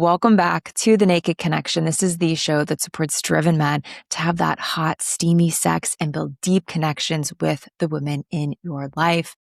Welcome back to The Naked Connection. This is the show that supports driven men to have that hot, steamy sex and build deep connections with the women in your life.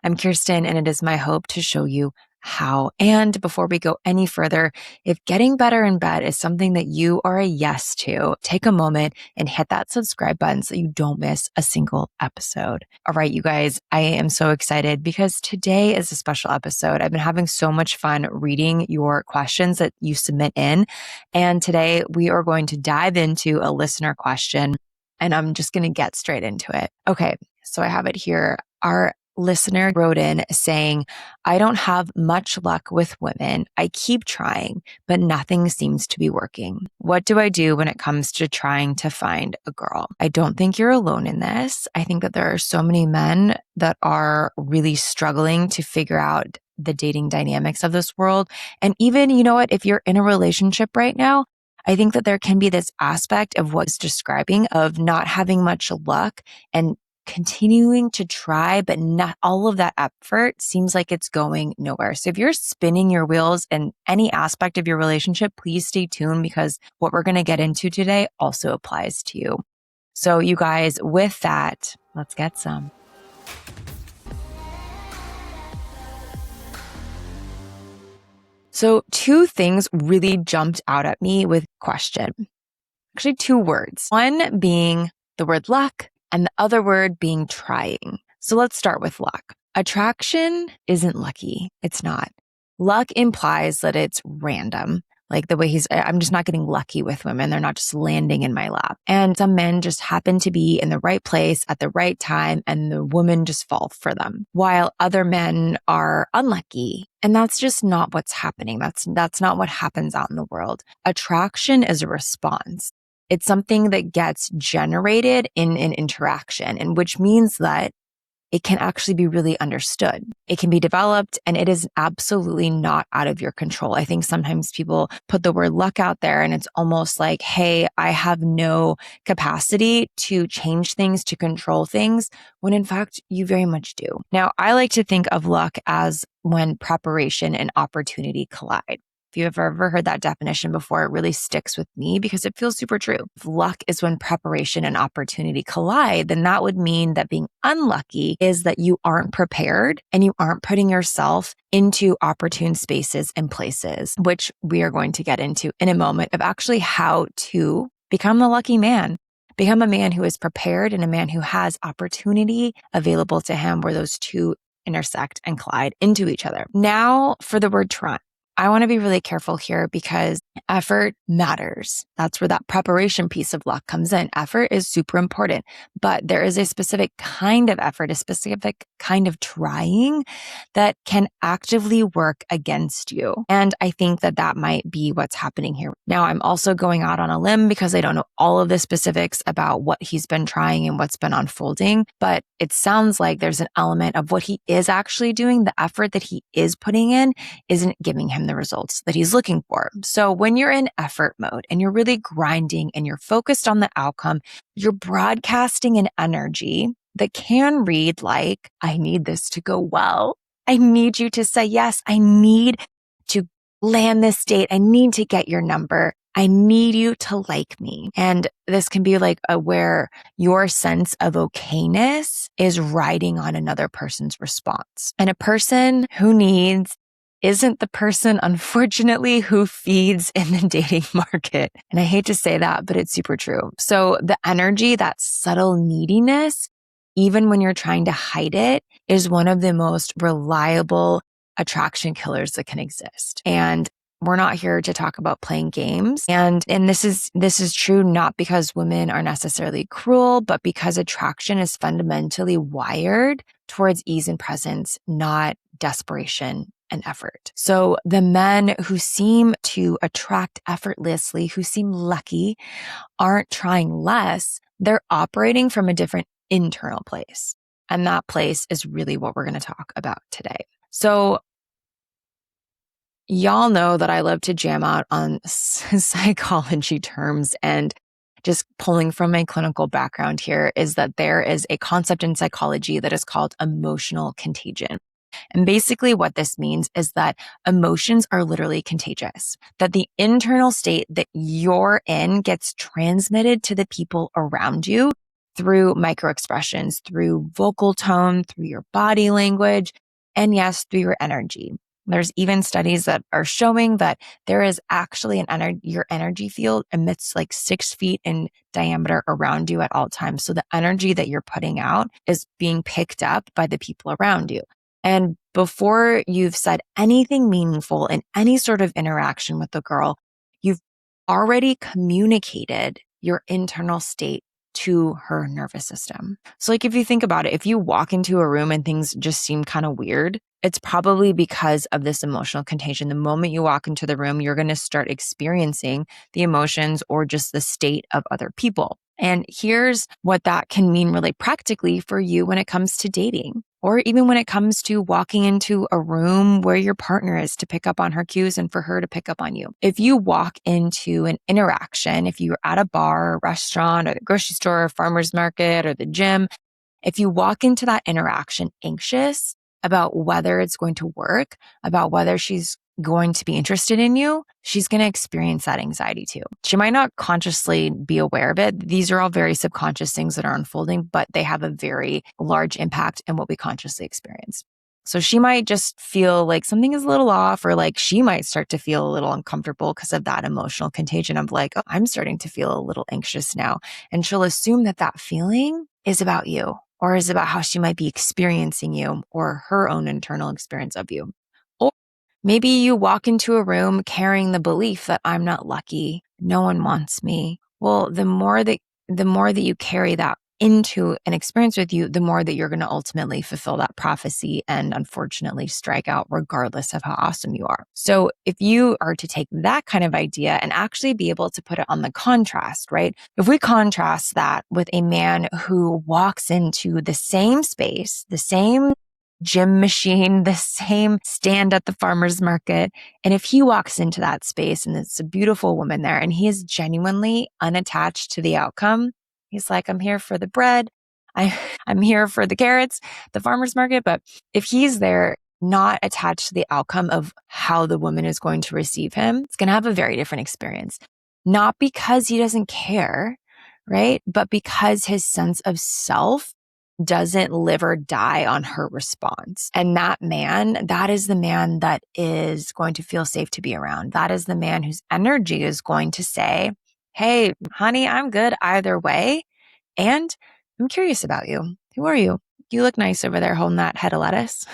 I'm Kirsten, and it is my hope to show you how. And before we go any further, if getting better in bed is something that you are a yes to, take a moment and hit that subscribe button so you don't miss a single episode. All right, you guys, I am so excited because today is a special episode. I've been having so much fun reading your questions that you submit in. And today we are going to dive into a listener question, and I'm just going to get straight into it. Okay, so I have it here. Our listener wrote in saying, I don't have much luck with women. I keep trying, but nothing seems to be working. What do I do when it comes to trying to find a girl? I don't think you're alone in this. I think that there are so many men that are really struggling to figure out the dating dynamics of this world. And even, you know what, if you're in a relationship right now, I think that there can be this aspect of what's describing of not having much luck and continuing to try, but not all of that effort seems like it's going nowhere. So if you're spinning your wheels in any aspect of your relationship, please stay tuned because what we're going to get into today also applies to you. So you guys, with that, let's get some. So two things really jumped out at me with question. Actually, two words. One being the word luck, and the other word being trying. So let's start with luck. Attraction isn't lucky. It's not. Luck implies that it's random. Like the way I'm just not getting lucky with women. They're not just landing in my lap. And some men just happen to be in the right place at the right time and the woman just falls for them. While other men are unlucky. And that's just not what's happening. That's not what happens out in the world. Attraction is a response. It's something that gets generated in an interaction, and which means that it can actually be really understood. It can be developed, and it is absolutely not out of your control. I think sometimes people put the word luck out there and it's almost like, hey, I have no capacity to change things, to control things, when in fact, you very much do. Now, I like to think of luck as when preparation and opportunity collide. If you've ever heard that definition before, it really sticks with me because it feels super true. If luck is when preparation and opportunity collide, then that would mean that being unlucky is that you aren't prepared and you aren't putting yourself into opportune spaces and places, which we are going to get into in a moment of actually how to become the lucky man. Become a man who is prepared and a man who has opportunity available to him where those two intersect and collide into each other. Now for the word try. I want to be really careful here because effort matters. That's where that preparation piece of luck comes in. Effort is super important, but there is a specific kind of effort, a specific kind of trying that can actively work against you. And I think that that might be what's happening here. Now, I'm also going out on a limb because I don't know all of the specifics about what he's been trying and what's been unfolding, but it sounds like there's an element of what he is actually doing. The effort that he is putting in isn't giving him the results that he's looking for. So when you're in effort mode and you're really grinding and you're focused on the outcome, you're broadcasting an energy that can read like, I need this to go well. I need you to say yes. I need to land this date. I need to get your number. I need you to like me. And this can be like where your sense of okayness is riding on another person's response. And a person who needs isn't the person, unfortunately, who feeds in the dating market. And I hate to say that, but it's super true. So the energy, that subtle neediness, even when you're trying to hide it, is one of the most reliable attraction killers that can exist. And we're not here to talk about playing games. And this is true not because women are necessarily cruel, but because attraction is fundamentally wired towards ease and presence, not desperation and effort. So the men who seem to attract effortlessly, who seem lucky, aren't trying less. They're operating from a different internal place. And that place is really what we're going to talk about today. So y'all know that I love to jam out on psychology terms, and just pulling from my clinical background here is that there is a concept in psychology that is called emotional contagion. And basically what this means is that emotions are literally contagious, that the internal state that you're in gets transmitted to the people around you through microexpressions, through vocal tone, through your body language, and yes, through your energy. There's even studies that are showing that there is actually your energy field emits like 6 feet in diameter around you at all times. So the energy that you're putting out is being picked up by the people around you. And before you've said anything meaningful in any sort of interaction with the girl, you've already communicated your internal state to her nervous system. So like if you think about it, if you walk into a room and things just seem kind of weird, it's probably because of this emotional contagion. The moment you walk into the room, you're going to start experiencing the emotions or just the state of other people. And here's what that can mean really practically for you when it comes to dating, or even when it comes to walking into a room where your partner is, to pick up on her cues and for her to pick up on you. If you walk into an interaction, if you're at a bar, or restaurant, or the grocery store, or farmer's market, or the gym, if you walk into that interaction anxious about whether it's going to work, about whether she's going to be interested in you, she's going to experience that anxiety too. She might not consciously be aware of it. These are all very subconscious things that are unfolding, but they have a very large impact in what we consciously experience. So she might just feel like something is a little off, or like she might start to feel a little uncomfortable because of that emotional contagion of like, oh, I'm starting to feel a little anxious now. And she'll assume that that feeling is about you, or is about how she might be experiencing you or her own internal experience of you. Or maybe you walk into a room carrying the belief that I'm not lucky, no one wants me. Well, the more that you carry that into an experience with you, the more that you're going to ultimately fulfill that prophecy and unfortunately strike out regardless of how awesome you are. So if you are to take that kind of idea and actually be able to put it on the contrast, right? If we contrast that with a man who walks into the same space, the same gym machine, the same stand at the farmer's market. And if he walks into that space and it's a beautiful woman there and he is genuinely unattached to the outcome, he's like, I'm here for the bread. I'm here for the carrots, the farmer's market. But if he's there, not attached to the outcome of how the woman is going to receive him, it's going to have a very different experience. Not because he doesn't care, right? But because his sense of self doesn't live or die on her response. And that is the man that is going to feel safe to be around. That is the man whose energy is going to say, hey, honey, I'm good either way. And I'm curious about you. Who are you? You look nice over there holding that head of lettuce.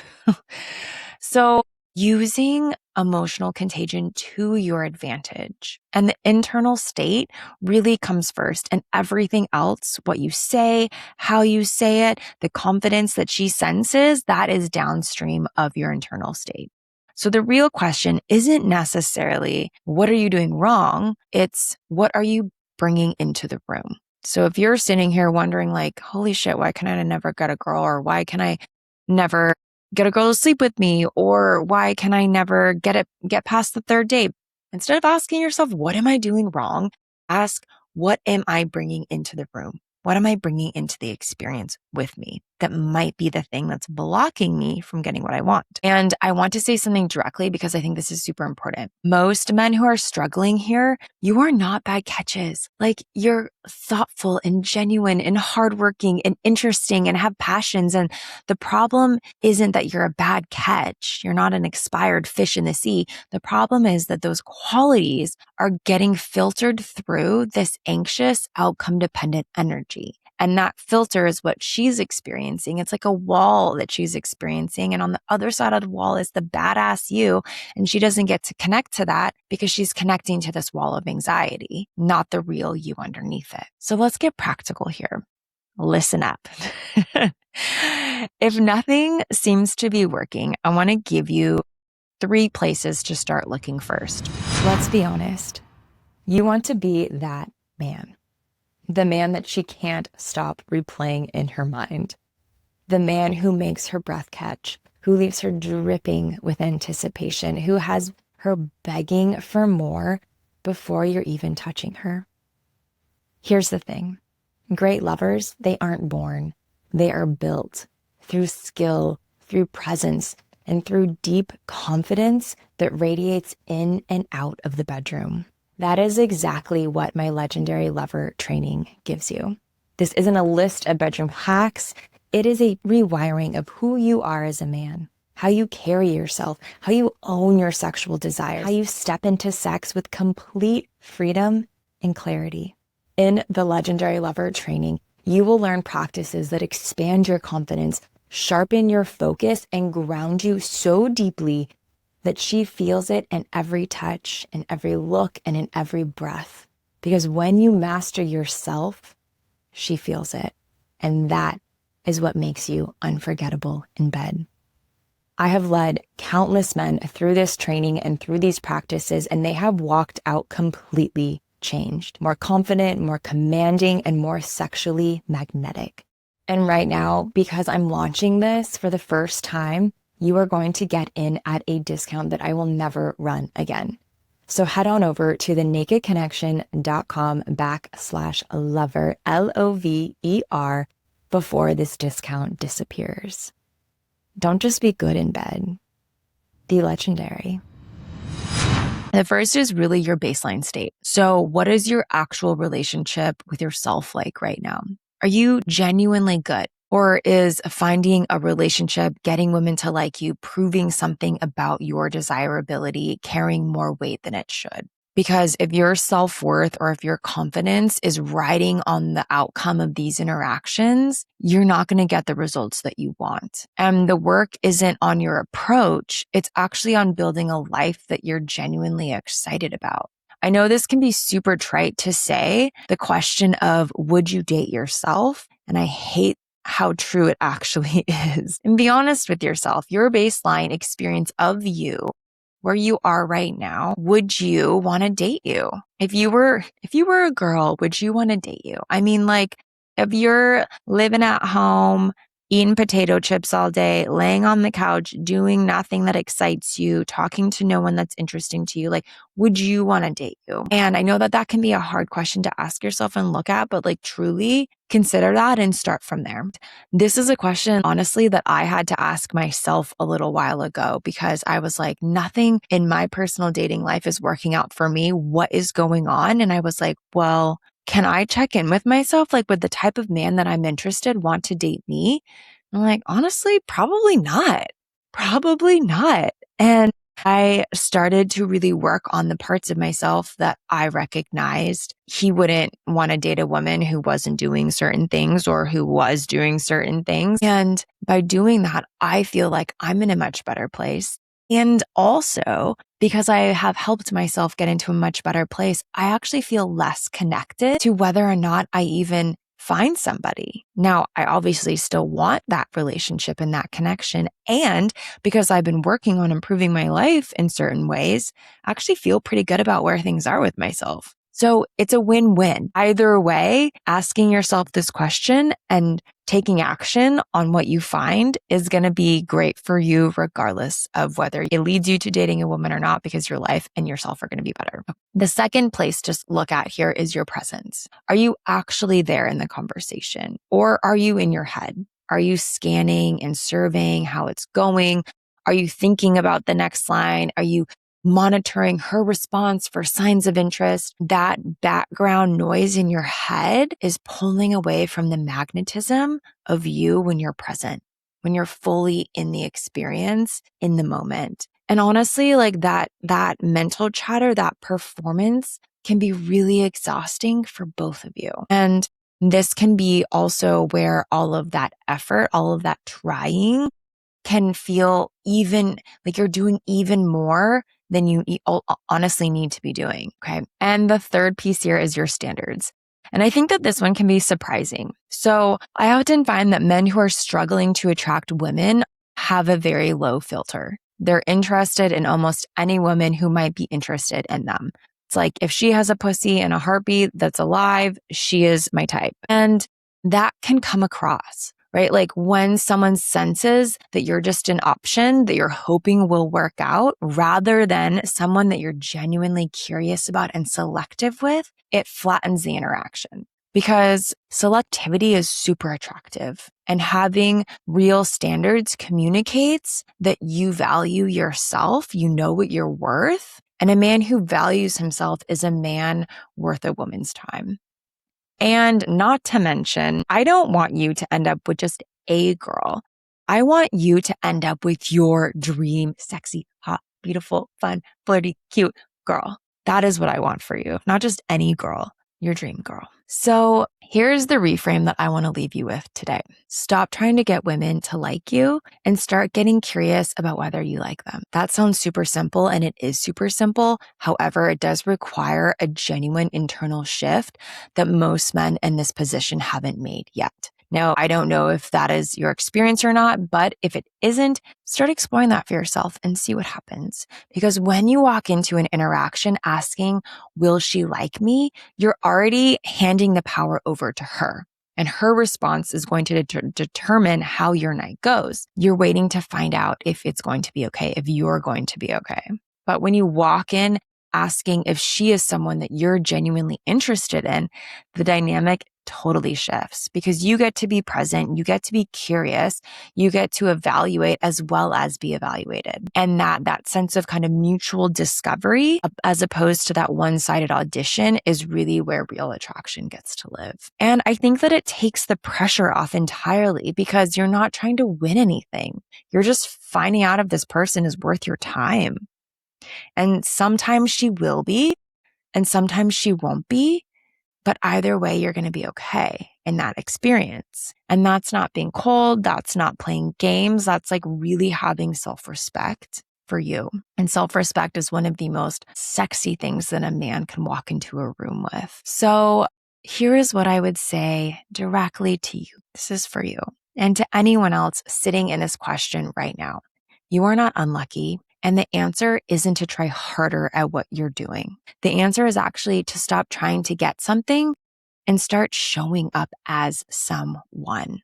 So using emotional contagion to your advantage, and the internal state really comes first, and everything else, what you say, how you say it, the confidence that she senses, that is downstream of your internal state. So the real question isn't necessarily, what are you doing wrong? It's, what are you bringing into the room? So if you're sitting here wondering like, holy shit, why can I never get a girl? Or why can I never get a girl to sleep with me? Or why can I never get past the third date? Instead of asking yourself, what am I doing wrong? Ask, what am I bringing into the room? What am I bringing into the experience with me that might be the thing that's blocking me from getting what I want? And I want to say something directly because I think this is super important. Most men who are struggling here, you are not bad catches. Like, you're thoughtful and genuine and hardworking and interesting and have passions. And the problem isn't that you're a bad catch. You're not an expired fish in the sea. The problem is that those qualities are getting filtered through this anxious, outcome-dependent energy. And that filter is what she's experiencing. It's like a wall that she's experiencing. And on the other side of the wall is the badass you. And she doesn't get to connect to that because she's connecting to this wall of anxiety, not the real you underneath it. So let's get practical here. Listen up. If nothing seems to be working, I want to give you 3 places to start looking first. Let's be honest. You want to be that man. The man that she can't stop replaying in her mind. The man who makes her breath catch, who leaves her dripping with anticipation, who has her begging for more before you're even touching her. Here's the thing. Great lovers, they aren't born. They are built through skill, through presence, and through deep confidence that radiates in and out of the bedroom. That is exactly what my Legendary Lover training gives you. This isn't a list of bedroom hacks. It is a rewiring of who you are as a man, how you carry yourself, how you own your sexual desires, how you step into sex with complete freedom and clarity. In the Legendary Lover training, you will learn practices that expand your confidence, sharpen your focus, and ground you so deeply that she feels it in every touch, in every look, and in every breath. Because when you master yourself, she feels it. And that is what makes you unforgettable in bed. I have led countless men through this training and through these practices, and they have walked out completely changed, more confident, more commanding, and more sexually magnetic. And right now, because I'm launching this for the first time, you are going to get in at a discount that I will never run again. So head on over to thenakedconnection.com/lover, LOVER, before this discount disappears. Don't just be good in bed. Be legendary. The first is really your baseline state. So what is your actual relationship with yourself like right now? Are you genuinely good? Or is finding a relationship, getting women to like you, proving something about your desirability, carrying more weight than it should? Because if your self-worth or if your confidence is riding on the outcome of these interactions, you're not going to get the results that you want. And the work isn't on your approach. It's actually on building a life that you're genuinely excited about. I know this can be super trite to say, the question of, would you date yourself? And I hate how true it actually is. And be honest with yourself. Your baseline experience of you, where you are right now, would you want to date you? If you were a girl, would you want to date you? I mean, like, if you're living at home, eating potato chips all day, laying on the couch, doing nothing that excites you, talking to no one that's interesting to you, like, would you want to date you? And I know that that can be a hard question to ask yourself and look at, but like truly consider that and start from there. This is a question, honestly, that I had to ask myself a little while ago because I was like, nothing in my personal dating life is working out for me. What is going on? And I was like, well, can I check in with myself? Like, would the type of man that I'm interested want to date me? I'm like, honestly, probably not. Probably not. And I started to really work on the parts of myself that I recognized he wouldn't want to date a woman who wasn't doing certain things or who was doing certain things. And by doing that, I feel like I'm in a much better place. And also, because I have helped myself get into a much better place, I actually feel less connected to whether or not I even find somebody. Now, I obviously still want that relationship and that connection. And because I've been working on improving my life in certain ways, I actually feel pretty good about where things are with myself. So it's a win-win. Either way, asking yourself this question and taking action on what you find is going to be great for you regardless of whether it leads you to dating a woman or not, because your life and yourself are going to be better. The second place to look at here is your presence. Are you actually there in the conversation, or are you in your head? Are you scanning and surveying how it's going? Are you thinking about the next line? Are you monitoring her response for signs of interest? That background noise in your head is pulling away from the magnetism of you when you're present, when you're fully in the experience, in the moment. And honestly, like that mental chatter, that performance can be really exhausting for both of you. And this can be also where all of that effort, all of that trying can feel even like you're doing even more than you honestly need to be doing. Okay. And the third piece here is your standards. And I think that this one can be surprising. So I often find that men who are struggling to attract women have a very low filter. They're interested in almost any woman who might be interested in them. It's like, if she has a pussy and a heartbeat that's alive, she is my type. And that can come across, right? Like when someone senses that you're just an option that you're hoping will work out rather than someone that you're genuinely curious about and selective with, it flattens the interaction. because selectivity is super attractive, and having real standards communicates that you value yourself, you know what you're worth, and a man who values himself is a man worth a woman's time. And not to mention, I don't want you to end up with just a girl. I want you to end up with your dream, sexy, hot, beautiful, fun, flirty, cute girl. That is what I want for you, not just any girl, your dream girl. So here's the reframe that I want to leave you with today. Stop trying to get women to like you and start getting curious about whether you like them. That sounds super simple, and it is super simple. However, it does require a genuine internal shift that most men in this position haven't made yet. Now, I don't know if that is your experience or not, but if it isn't, start exploring that for yourself and see what happens. Because when you walk into an interaction asking, will she like me? You're already handing the power over to her. And her response is going to determine how your night goes. You're waiting to find out if it's going to be okay, if you're going to be okay. But when you walk in asking if she is someone that you're genuinely interested in, the dynamic totally shifts because you get to be present, you get to be curious, you get to evaluate as well as be evaluated. And that sense of kind of mutual discovery as opposed to that one-sided audition is really where real attraction gets to live. And I think that it takes the pressure off entirely because you're not trying to win anything. You're just finding out if this person is worth your time. And sometimes she will be, and sometimes she won't be. But either way, you're going to be okay in that experience. And that's not being cold. That's not playing games. That's like really having self-respect for you. And self-respect is one of the most sexy things that a man can walk into a room with. So here is what I would say directly to you. This is for you and to anyone else sitting in this question right now. You are not unlucky. And the answer isn't to try harder at what you're doing. The answer is actually to stop trying to get something and start showing up as someone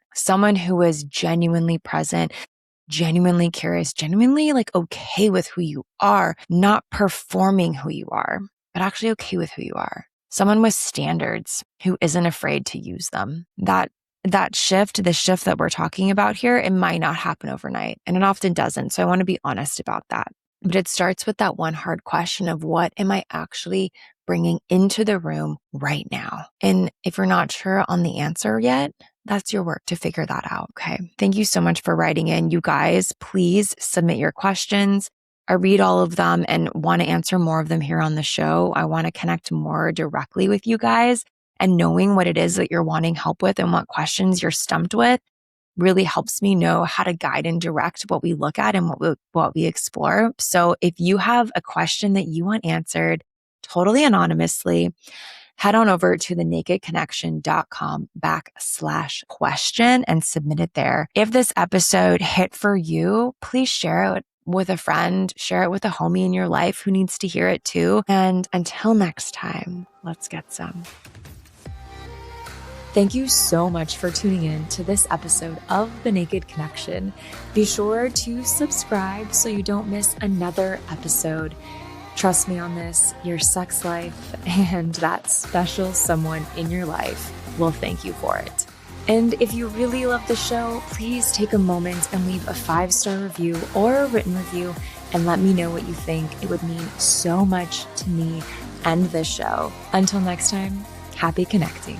who is genuinely present, genuinely curious, genuinely like okay with who you are, not performing who you are, but actually okay with who you are. Someone with standards who isn't afraid to use them. That shift, the shift that we're talking about here, it might not happen overnight, and it often doesn't. So I want to be honest about that. But it starts with that one hard question of what am I actually bringing into the room right now? And if you're not sure on the answer yet, that's your work to figure that out. Okay. Thank you so much for writing in. You guys, please submit your questions. I read all of them and want to answer more of them here on the show. I want to connect more directly with you guys. And knowing what it is that you're wanting help with and what questions you're stumped with really helps me know how to guide and direct what we look at and what we explore. So if you have a question that you want answered totally anonymously, head on over to thenakedconnection.com/question and submit it there. If this episode hit for you, please share it with a friend, share it with a homie in your life who needs to hear it too. And until next time, let's get some. Thank you so much for tuning in to this episode of The Naked Connection. Be sure to subscribe so you don't miss another episode. Trust me on this, your sex life and that special someone in your life will thank you for it. And if you really love the show, please take a moment and leave a 5-star review or a written review and let me know what you think. It would mean so much to me and this show. Until next time, happy connecting.